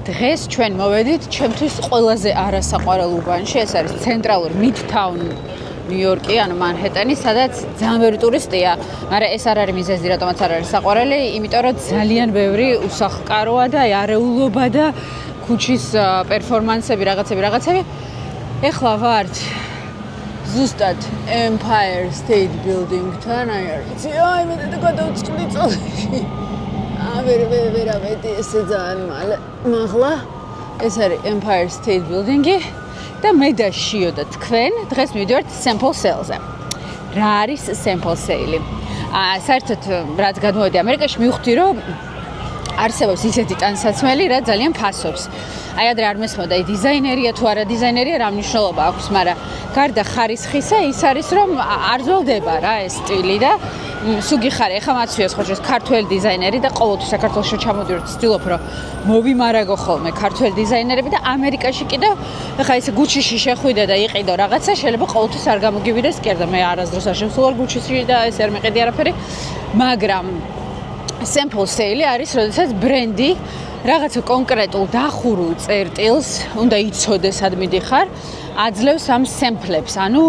დღეს ჩვენ მოვედით ჩემთვის ყველაზე არასაყვარელ უბანში, ეს არის ცენტრალურ Midtown ნიუ-იორკი, ანუ მანჰეტენი, სადაც ძალიან ბევრი ტურისტია, მაგრამ ეს არ არის მიზეზი, რატომაც არ არის საყვარელი, იმიტომ რომ ძალიან ბევრი უსახლკაროა და არეულობა და ქუჩის პერფორმანსები, რაღაცები. ეხლა ვართ ზუსტად Empire State Building-თან, აი მე და გადავწყვიტე წოლში. ვერავედი ესე ძალიან მაღლა. ეს არის Empire State Building-ი და მე და შიო და თქვენ დღეს მივიდივართ sample sale-ზე. რა არის sample sale-ი? საერთოდ რაც გადმოვედი ამერიკაში მივხვდი რომ არსებობს ისეთი ტანსაცმელი, რა ძალიან ფასობს. აი ადრე არ მესმოდა დიზაინერია თუ არა დიზაინერია, რა მნიშვნელობა აქვს, მაგრამ გარდა ხარისხისა ის არის რომ არ ძველდება რა ეს სტილი და სუგიხარი, ეხლა მაცვიოს ხოჭოს ქართველი დიზაინერი და ყოველთვის საქართველოში ჩამოდიოთ, ვცდილობ რომ მოვიმარაგო ხოლმე ქართველი დიზაინერები და ამერიკაში კიდევ ეხლა ესე გუჩიში შეხვიდე და იყიდო რაღაცა, შეიძლება ყოველთვის არ გამოგივიდეს კერდა, მე არასდროს არ შევსულ გუჩიში და ეს არ მეყიდი არაფერი, მაგრამ sample sale არის, როდესაც ბრენდი რაღაცა კონკრეტულ დახურულ წერტილს უნდა იცოდეს სად მიდიხარ, აძლევს ამ სემპლებს, ანუ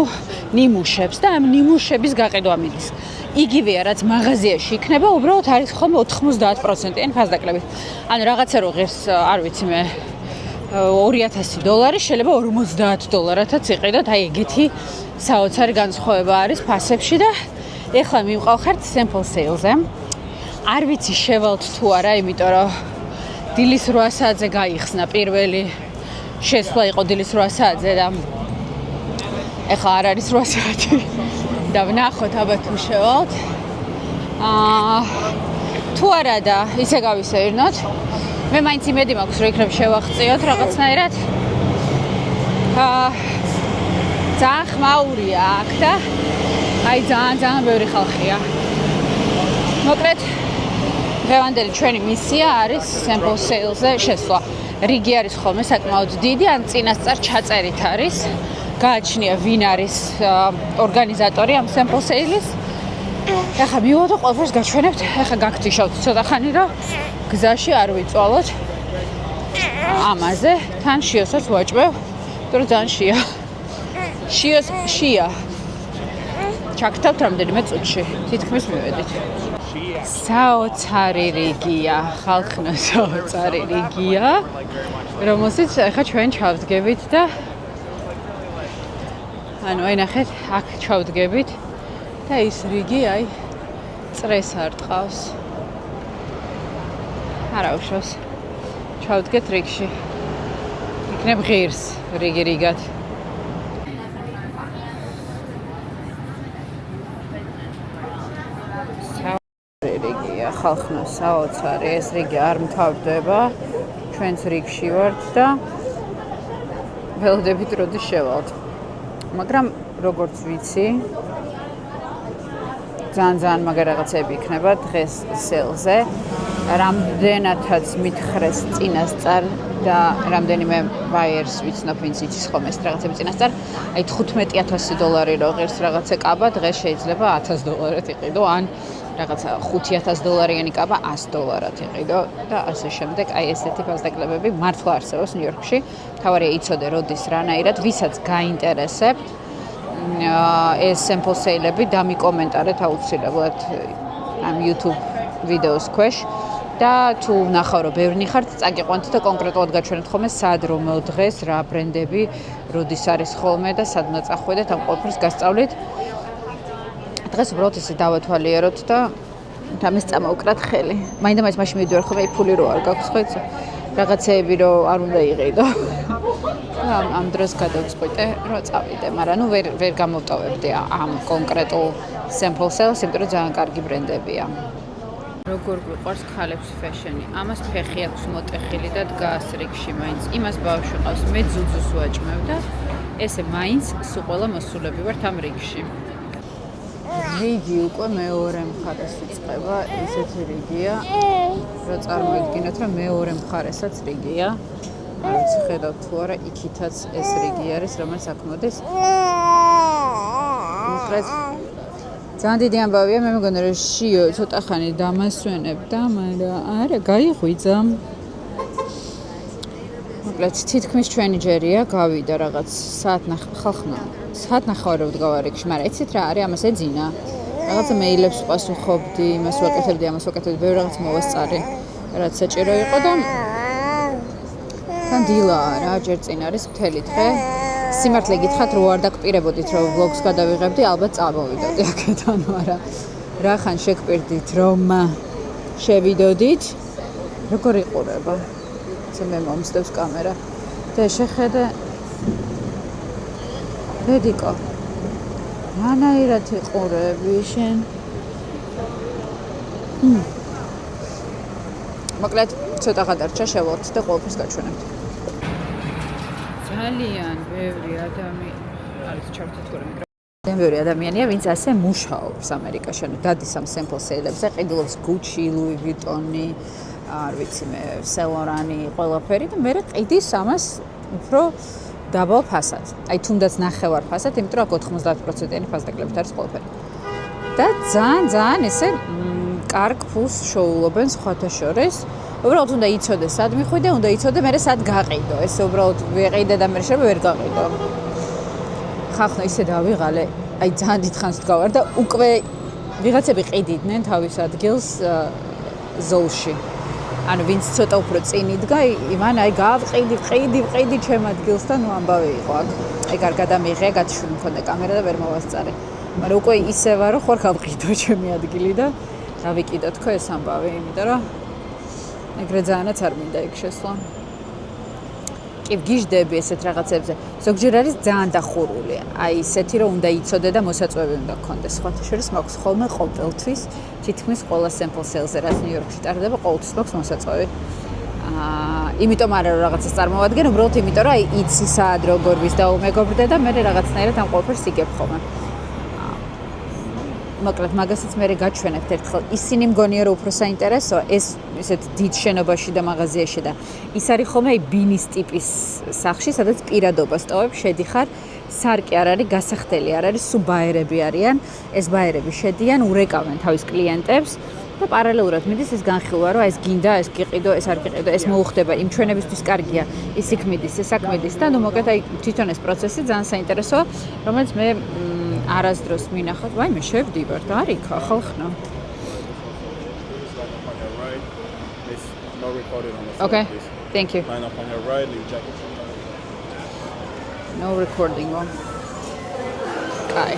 ნიმუშებს და ამ ნიმუშების გაყიდვა მიდის. იგივეა, რაც მაღაზიაში იქნება, უბრალოდ არის ხოლმე 90%-იანი ფასდაკლებით. ანუ რაღაცა რო ღირს, არ ვიცი მე, $2000 შეიძლება $50-ათაც იყიდოთ, აი ეგეთი საოცარი განსხვავება არის ფასებში და ეხლა მივყავხართ sample sale-ზე. არ ვიცი შევალთ თუ არა, იმიტომ რომ დილის 8 საათზე გაიხსნა პირველი შესვლა იყო დილის 8 საათზე და ეხლა არ არის 8 საათი და ვნახოთ აბა თუ შევალთ. თუ არა და ისე გავისეირნოთ. მე მაინც იმედი მაქვს რომ იქნებ შევახციოთ რაღაცნაირად. ძალიან ხმაურია აქ და აი ძალიან ბევრი ხალხია. მოკლედ დღევანდელი ჩვენი მისია არის sample sale-ზე შესვლა. რიგი არის ხოლმე საკმაოდ დიდი, ან წინასწარ ჩაწერით არის. გააჩნია ვინ არის ორგანიზატორი ამ sample sale-ის. ეხლა მივიდო ყველაფერს გაჩვენებთ. ეხლა გაგთიშავთ ცოტა ხანი რომ გზაში არ ვიწვალოთ. ამაზე თან შიოსაც ვაჭმევ, იმიტომ რომ ძალიან შია. ჩაგთავთ რამდენიმე წუთში. თითქმის მივედით. საოცარი რიგია, ხალხნა საოცარი რიგია, რომელსაც ახლა ჩვენ ჩავდგებით და ანუ აი ნახეთ, აქ ჩავდგებით და ის რიგი აი წრეს არ ტყავს. არა უშავს. ჩავდგეთ რიგში. იქნებ ღირს რიგი რიგად. ხალხნა საოცარი, ეს რიგი არ მთავრდება, ჩვენც რიგში ვართ და ველოდებით როდის შევალთ. მაგრამ როგორც ვიცი, ძალიან მაგარი რაღაცები იქნება დღეს სელზე. რამდენადაც მითხრეს წინასწარ და რამდენიმე ბაიერს ვიცნობ, ვინც იცის ხოლმე ეს რაღაცები წინასწარ, აი $15,000 რო ღირს რაღაცა კაბა, დღეს შეიძლება $1000-ად იყიდო, ან რაღაცა $5000-იანი კაბა $100-ად იყიდო და ასე შემდეგ. აი ესეთი ფასდაკლებები მართლა არსებობს ნიუ-იორკში. თავარია იცოდე როდის რანაირად, ვისაც გაინტერესებთ ეს sample sale-ები დამიკომენტარეთ აუცილებლად ამ YouTube ვიდეოს ქვეშ და თუ ნახავ რომ ბევრი ხართ, წაგიყვანთ და კონკრეტულად გაჩვენეთ ხოლმე სად რომელ დღეს რა ბრენდები როდის არის ხოლმე და სად უნდა წახვიდეთ, ამ ყველაფერს გასწავლით. დღეს უბრალოდ ესე დავათვალიეროთ და ამის წამოვკრათ ხელი. მაინდა-მაინც მაშინ მივიდივარ ხოლმე ფული რო არ გაქვს ხო იცი? რაღაცეები რო არ უნდა იყიდო. ამ დროს გადავწყვიტე რომ წავიდე, მაგრამ ნუ ვერ გამოვტოვებდი ამ კონკრეტულ sample sale-ს, იმიტომ რომ ძალიან კარგი ბრენდებია. როგორ გვიყვარს ქალებს ფეშენი. ამას ფეხი აქვს მოტეხილი და დგას რიგში მაინც. იმას ბავშვი ყავს, მე ძუძუს ვაჭმევ და ესე მაინც სულ ყველა მოსულები ვართ ამ რიგში. რიგი უკვე მეორე მხარეს იწყება, ესეთი რიგია, რომ წარმოიდგინოთ, რომ მეორე მხარესაც რიგია. არ ვიცი ხედავთ თუ არა, იქითაც ეს რიგი არის, რომელიც აქ მოდის. მოკლედ ძალიან დიდი ამბავია, მე მგონი რომ შიო ცოტა ხანი დამასვენებდა, მაგრამ არა, გაიღვიძა. მოკლედ თითქმის ჩვენი ჯერია გავიდა რაღაც საათნახევარი ვდგავარ იქში, მაგრამ იცით რა არის ამას ეძინა. რაღაცა მეილებს ვპასუხობდი, იმას ვაკეთებდი, ბევრი რაღაც მოვასწარი, რაც საჭირო იყო და თან დილაა რა, ჯერ წინ არის მთელი დღე. სიმართლე გითხრათ, რო არ დაგპირებოდით, რომ ვლოგს გადავიღებდი, ალბათ წამოვიდოდი აქედან, მაგრამ რახან შეგპირდით, რომ შევიდოდით, როგორ იყურება? მე მომსდევს კამერა და შეხედე დედიკო რანაირად იყურები შენ მოკლედ ცოტა გადარჩა შევორთ და ყოველთვის გაჩვენებთ ძალიან ბევრი არის ჩართული მიკროფონი ბევრი ადამიანია ვინც ასე მუშაობს ამერიკაში ანუ დადის ამ sample sale-ებზე ყიდულობს Gucci, Louis Vuitton-ი არ ვიცი მე სელორანი ყველაფერი და მე ყიდის ამას უფრო დაბალ ფასად. აი თუნდაც ნახევარ ფასად, იმიტომ რომ 90%-იანი ფასდაკლებთ არის ყველაფერი. და ძალიან ესე კარგ ფულს შოულობენ სხვათა შორის. უბრალოდ უნდა იცოდე სად მიხვიდე, უნდა იცოდე მე სად გაყიდო. ეს უბრალოდ ვიყიდე და მე შეიძლება ვერ გაყიდო. ხახნო ისე დავიღალე, აი ძალიან დიდხანს ვდგავარ და უკვე ვიღაცები ყიდიდნენ თავის ადგილს ზოლში. ანუ ვინც ცოტა უფრო წინ იდგა, იმან აი გავყიდი ჩემ ადგილს და ნუ ამბავი იყო აქ. აი კარგად ამიღე, გათიშული მქონდა კამერა და ვერ მოვასწარე. მაგრამ უკვე ისე ვარ, რომ ხარ გავყიდო ჩემი ადგილი და დავიკიდო თქო ეს ამბავი, იმიტომ რომ ეგრე ძალიანაც არ მინდა იქ შესვლა. კი ვგიჟდები ესეთ რაღაცებზე. ზოგჯერ არის ძალიან დახურული. აი ისეთი რომ უნდა იცოდე და მოსაწვევი უნდა გქონდეს. სხვათა შორის მაქვს ხოლმე ყოველთვის თითქმის ყველა sample sale-ზე რაც ნიუ-იორკში ტარდება, ყოველთვის მაქვს მოსაწვევი. იმიტომ არა რომ რაღაცას წარმოვადგენ, უბრალოდ იმიტომ რომ აი იცი სად როგორ ვის დაუმეგობრდე და მე რაღაცნაირად ამ ყველაფერს იგებ ხოლმე. მოკლედ მაგასაც მე გაჩვენებთ ერთხელ. ისინი მგონია რომ უფრო საინტერესოა ეს ისეთ დიდ შენობაში და მაღაზიაში და ის არის ხოლმე აი ბინის ტიპის სახში, სადაც პირადობას ტოვებ, შედიხარ, სარკე არ არის, გასახდელი არ არის, სულ ბაერები არიან. ეს ბაერები შედიან, ურეკავენ თავის კლიენტებს და პარალელურად მიდის ეს განხილვა, რომ ეს გინდა, ეს გიყიდო, ეს არ გიყიდო, ეს მოუხდება, იმ ჩვენებისთვის კარგია, ის იქ მიდის, ეს აქ მიდის და ნუ მოკლედ აი თვითონ ეს პროცესი ძალიან საინტერესოა, რომელიც მე არასდროს მინახავთ, ვაიმე შევდივარ და არ იქა ხალხნა. Okay, thank you. Line up on your right, leave jacket. No recording. კაი.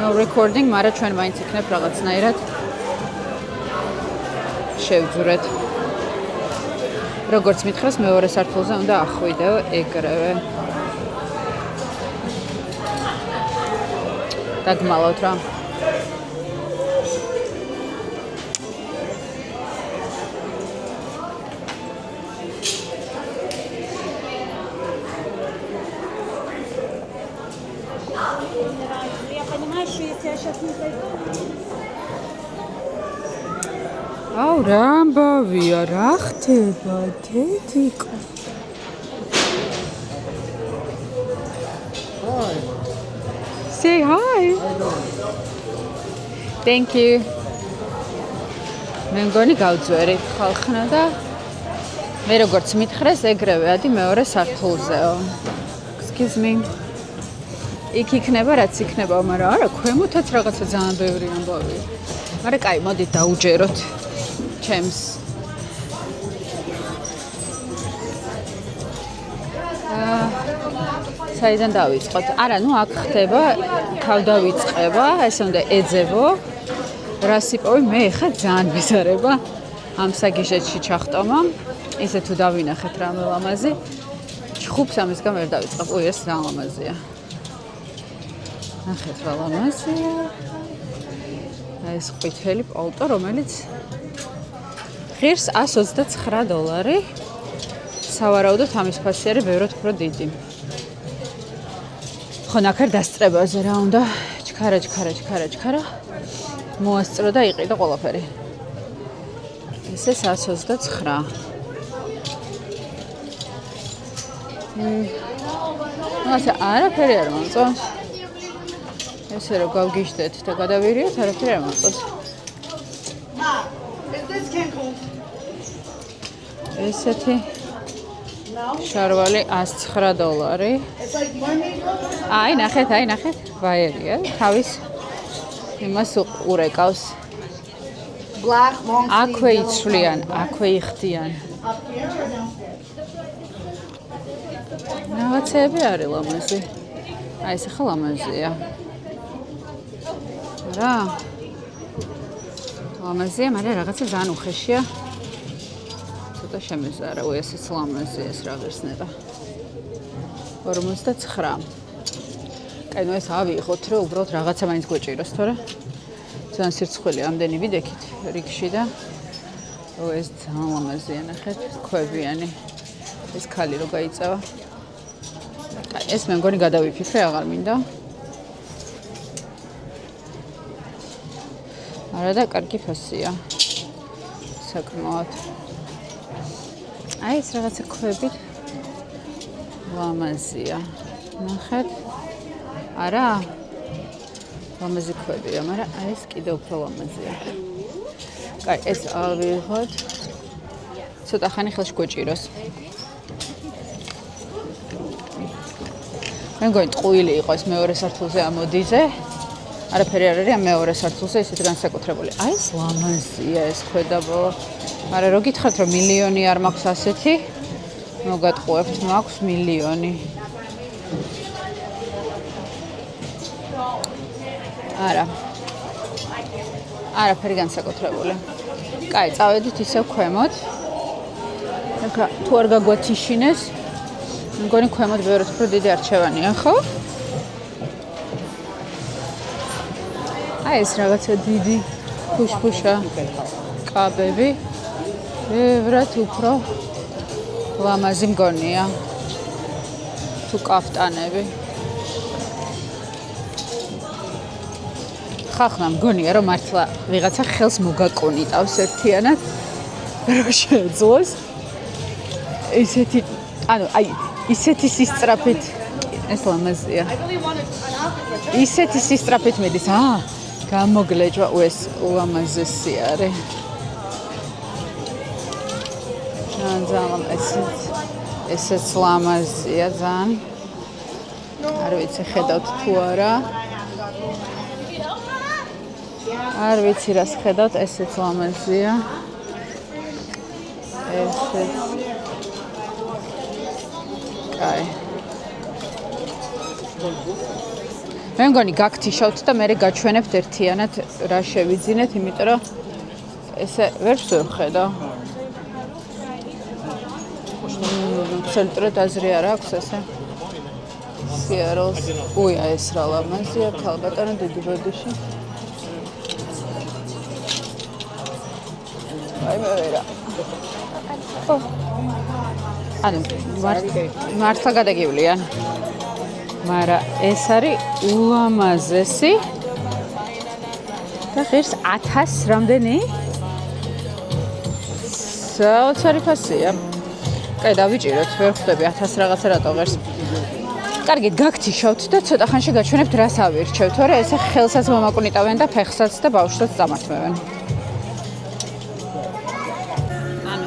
No recording, მაგრამ ჩვენ მაინც იქნებ რაღაცნაირად შევძურეთ. როგორც მითხრას, მეორე სართულზე უნდა ახვიდეო ეგრევე. დაგმალავთ რა. აუ რა ამბავია, რა ხდება, დედიკო? Hi. Say hi. Thank you. მე მგონი გავძვერი ხალხნა და მე როგორც მითხრეს ეგრევე ადი მეორე სართულზეო. Excuse me. იქ იქნება რაც იქნება, მაგრამ არა, ქვემოთაც რაღაცა ძალიან ბევრი ამბავია. მაგრამ კაი, მოდით დაუჯეროთ ჩემს. საიდან დავიწყოთ? არა, ნუ აქ ხდება, თავდავიწყება, ესე უნდა ეძებო. რას იპოვე? მე ხა ძალიან მეზარება ამ საგიჟეთში ჩახტომა. ისე თუ დავინახეთ რამე ლამაზი, ხუბს ამისგან ვერ დავიწყებ. ой, ეს რა ლამაზია. ნახეთ რა ლამაზია. ეს ყვითელი პოლტო, რომელიც ღირს $129. სავარაუდოდ ამის ფასი არის ბევრად უფრო დიდი. ხო, ნახერ დასწრებაზე რა უნდა. ჩქარა. მოასწრო და იყიდო ყველაფერი. ესე 129. ასე არაფერი არ მომწონს. ესე რომ გავგიჟდეთ და გადავირიოთ, არაფერი არ მომწონს. ესეთი შარვალი $109. აი, ნახეთ, ვაერია. თავის იმას უყურეკავს. აქვე იცვლიან, აქვე იხდიან. რაღაცები არის ლამაზი. აი, ეს ახლა ლამაზია. რა? ლამაზია, მაგრამ რაღაცა ძალიან უხეშია. ცოტა შემეზარა, ესეც ლამაზია, ეს რა ღირსნება. 59. კაი, ნუ ეს ავიღოთ, რომ უბრალოდ რაღაცა მაინც გვეჭიროს, თორე ძალიან სირცხვილი ამდენი ვიდექით რიგში და ეს ძალიან ლამაზია, ნახეთ, ქვევიანი. ეს ქალი რო გაიწევა. კაი, ეს მე მგონი გადავიფიქრე, აღარ მინდა. არა და კარგი ფასია. საკმაოდ. აი ეს რაღაცა ქვებით ლამაზია. ნახეთ. არა? ლამაზი ქვებია, მაგრამ აი ეს კიდევ უფრო ლამაზია. კაი, ეს ავიღოთ. ცოტა ხანი ხელში გვეჭიროს. მე მგონი ტყუილი იყო ეს მეორე სართულზე ამოდიზე. არაფერი არ არის ამ მეორე სართულზე ისეთ განსაკუთრებული. აი ეს ლამაზია ეს ქვედაბოლო. მაგრამ რო გითხრათ რომ მილიონი არ მაქვს ასეთი, მოგატყუებთ, მაქვს მილიონი. არა. არაფერი განსაკუთრებული. კაი, წავედით ისევ ქვემოთ. ეხლა თუ არ გაგვათიშინეს, მგონი ქვემოთ ბევრად უფრო დიდი არჩევანია, ხო? აი ეს რაღაცა დიდი ფუშფუშა კაბები ბევრად უფრო ლამაზი მგონია თუ კაფტანები ხახნა მგონია რომ მართლა ვიღაცა ხელს მოგაკონიტავს ერთიანად რომ შეძლოს ისეთი ანუ აი ისეთი სისწრაფით ეს ლამაზია ისეთი სისწრაფით მედის გამოგლეჯვა ეს ულამაზესი არის ძალიან ესეც ლამაზია ძალიან არ ვიცი ხედავთ თუ არა არ ვიცი რას ხედავთ ესეც ლამაზია ესეც კაი მე მგონი გაგთიშავთ და მე გაჩვენებთ ერთიანად რა შევიძინეთ, იმიტომ რომ ესე ვერ ვსურხედავ. ცენტრად აზრი არ აქვს ესე. სიაროს. უია ეს რა ლამაზია, ქალბატონო დიდი ბოდიში. აი მე ვერა. ანუ მართლა გადაგივლიან. მაგრამ ეს არის ულამაზესი და ღირს 1000 რამდენი? საოცარი ფასია. კაი, დავიჭიროთ, ვერ ხვდები 1000 რაღაცა რატო ღირს. კარგით, გაგთიშავთ და ცოტა ხანში გაჩვენებთ რას ავირჩევთ, თორე ესე ხელსაც მომაკუნიტავენ და ფეხსაც და ბავშვსაც დამართმევენ. ანუ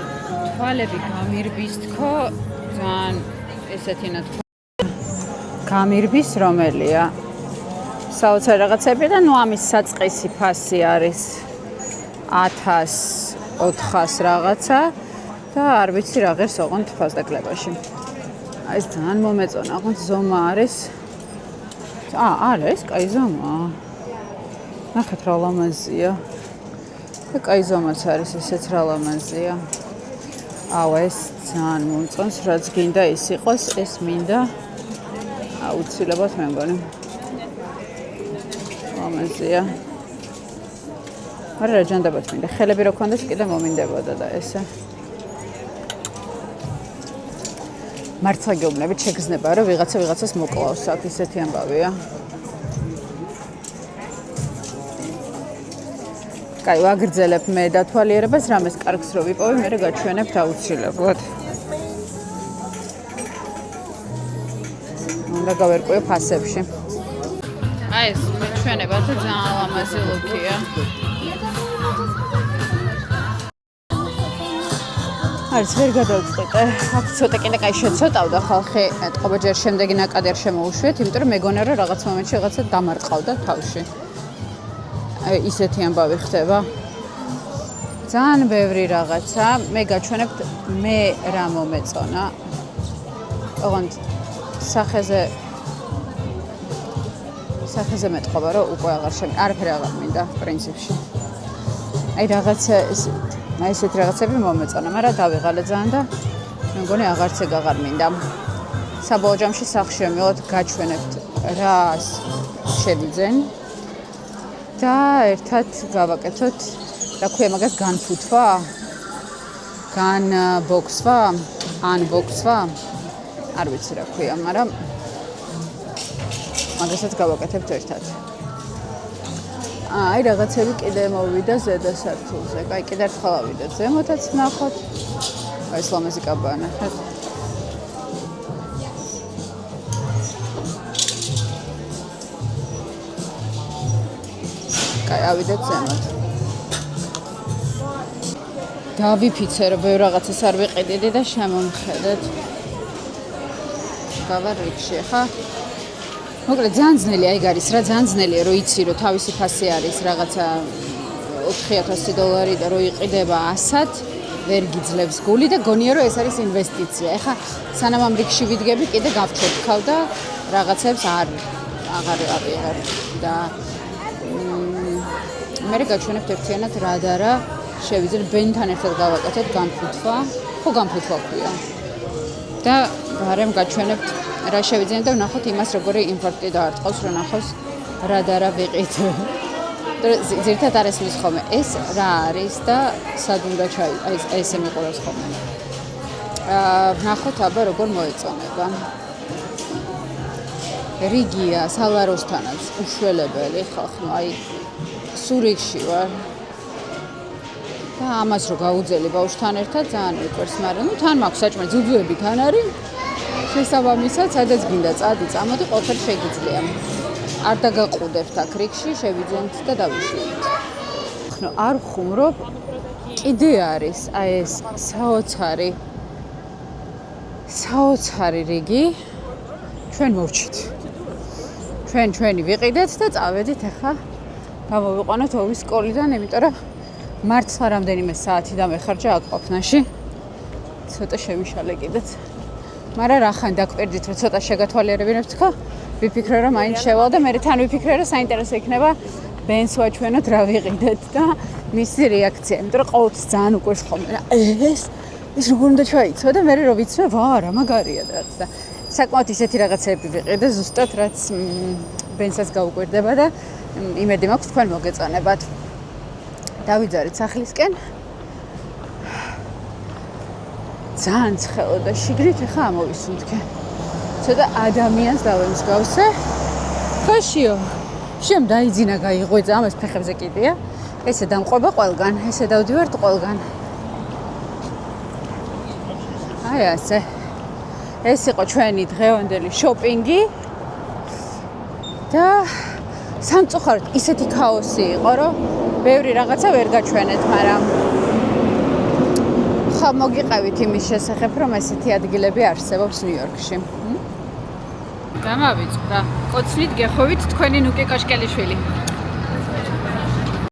თვალები გამირბის თქო, ძალიან ესეთი ნათქვამი გამირბის რომელია საოცარი რაღაცები და ნუ ამის საწყისი ფასი არის 1400 რაღაცა და არ ვიცი რა ღირს ოღონდ ფასდაკლებაში. აი ეს ძალიან მომეწონა, ოღონდ ზომა არის. არა, ეს კაი ზომაა. ნახეთ რა ლამაზია. და კაი ზომაც არის, ესეც რა ლამაზია. ეს ძალიან მომწონს, რაც გინდა ის იყოს, ეს მინდა. აუცილებლად მე მგონი. ლამაზია. არა ჯანდაბად მინდა. ხელები რო ქონდეს კიდე მომინდებოდა და ესე. მართლა გეუბნებით შეგრძნება რომ ვიღაცას მოკლავს აქ ისეთი ამბავია. კაი, ვაგრძელებ მე დათვალიერებას, რამეს კარგს რო ვიპოვე, მე გაჩვენებთ აუცილებლად. უნდა გავერკვიო ფასებში. აი ეს მეჩვენება და ძალიან ლამაზი ლუკია. არც ვერ გადავწყვიტე. აქ ცოტა კიდე კაი შეცოტავდა ხალხი, ეთყობა ჯერ შემდეგი ნაკადი არ შემოუშვიეთ, იმიტომ რომ მეგონა რომ რაღაც მომენტში რაღაცა დამარტყავდა თავში. ისეთი ამბავი ხდება. ძალიან ბევრი რაღაცა, მე გაჩვენებთ მე რა მომეწონა. ოღონდ სახეზე მეტყობა რომ უკვე არაფერი აღარ მინდა პრინციპში. აი რაღაცა ესეთი რაღაცები მომეწონა, მაგრამ დავიღალე ძალიან და მე მგონი აღარც ეგ აღარ მინდა. საბოლოო ჯამში სახლში მივიღოთ გაჩვენებთ რას შევიძენ და ერთად გავაკეთოთ რა ქვია მაგას განფუთვა? განბოქსვა? unbox-ვა? არ ვიცი რა ქვია, მაგრამ მაგასაც გავაკეთებთ ერთად. აი რაღაცები კიდე მოვიდა ზედა სართულზე. აი კიდე ერთხელ ავიდეთ ზემოთაც ნახოთ. აი ეს ლამაზი კაბა ნახეთ. აი ავიდეთ ზემოთ. დავიფიცე რომ ბევრ რაღაცას არ ვიყიდიდი და შემომხედეთ. გავარ რიგში ხა? მოკლედ ძალიან ძნელი აი გარის რა ძალიან ძნელია რომ იცი რომ თავისი ფასი არის რაღაცა $4000 და რომ იყიდება 100-ად ვერ გიძლევს გული და გონია რომ ეს არის ინვესტიცია. ეხა სანამ ამ რიგში ვიდგები კიდე გავჩერქავ და რაღაცებს აღარ ავიღებ და მე გაჩვენებთ ერთიანად რა და რა შევიძენ ბენთან ერთად გავაკეთოთ განფუთვა. ხო განფუთვა ქვია. და გარემ გაჩვენებთ რა შევიძენ და ვნახოთ იმას როგორი იმპორტი დაარტყავს რომ ნახავს რა და რა ვიყიდ. ზირთად არ ესმის ხოლმე ეს რა არის და სად უნდა აი ესე მიყურებს ხოლმე. ვნახოთ აბა როგორ მოეწონება. რიგია სალაროსთანაც უშველებელი ხალხო აი სურიგში ვარ. და ამას რო გაუძელი ბავშვთან ერთად ძალიან მიყვარს, მაგრამ ნუ თან მაქვს საჭმელი ძუძუები თან არის. შესაბამისად, სადაც გინდა წადი, წამოდი, ყველაფერი შეგიძლია. არ დაგაყუდებთ აქ რიგში, შევიძენთ და დავიშვით. ხნო არ ვხუმრობ, კიდე არის აი ეს საოცარი რიგი. ჩვენ მოვჩით. ჩვენი ვიყიდეთ და წავედით ახლა. გამოვიყვანოთ ოვის სკოლიდან, იმიტომ რომ მართლა რამდენიმე საათი დამეხარჯა აქ ყოფნაში. ცოტა შევიშალე კიდეც. მაგრამ რახან დაგკვირდით რომ ცოტა შეგათვალიერებინებთ ხო? ვიფიქრე რომ მაინც შევალ და მე თან ვიფიქრე რომ საინტერესო იქნება ბენს ვაჩვენოთ რა ვიყიდეთ და მისი რეაქცია. იმიტომ რომ ყოველთვის ძალიან უყვარს ხოლმე რა ეს როგორ უნდა ჩაიცვა და მე რო ვიცვე ვა რა მაგარია რაც და საკმაოდ ისეთი რაღაცები ვიყიდე ზუსტად რაც ბენსაც გაუკვირდება და იმედი მაქვს თქვენ მოგეწონებათ. დავიძარით სახლისკენ. ძალიან ცხელო და შიგრით ახლა ამოვისუნთქე. ცოტა ადამიანს დავემსგავსე. ხოშიო. შენ დაიძინა გაიღვეძა ამას ფეხებზე კიდეა. ესე დამყვება ყველგან, ესე დავდივართ ყველგან. აი ასე. ეს იყო ჩვენი დღევანდელი შოპინგი. და სამწუხაროდ ისეთი ქაოსი იყო, რომ ბევრი რაღაცა ვერ გაჩვენეთ, მაგრამ ხა მოგიყევით იმის შესახებ, რომ ესეთი ადგილები არსებობს ნიუ-იორკში. გამავიწყდა. კოცნით გეხოვით თქვენი ნუკი კაშკელიშვილი.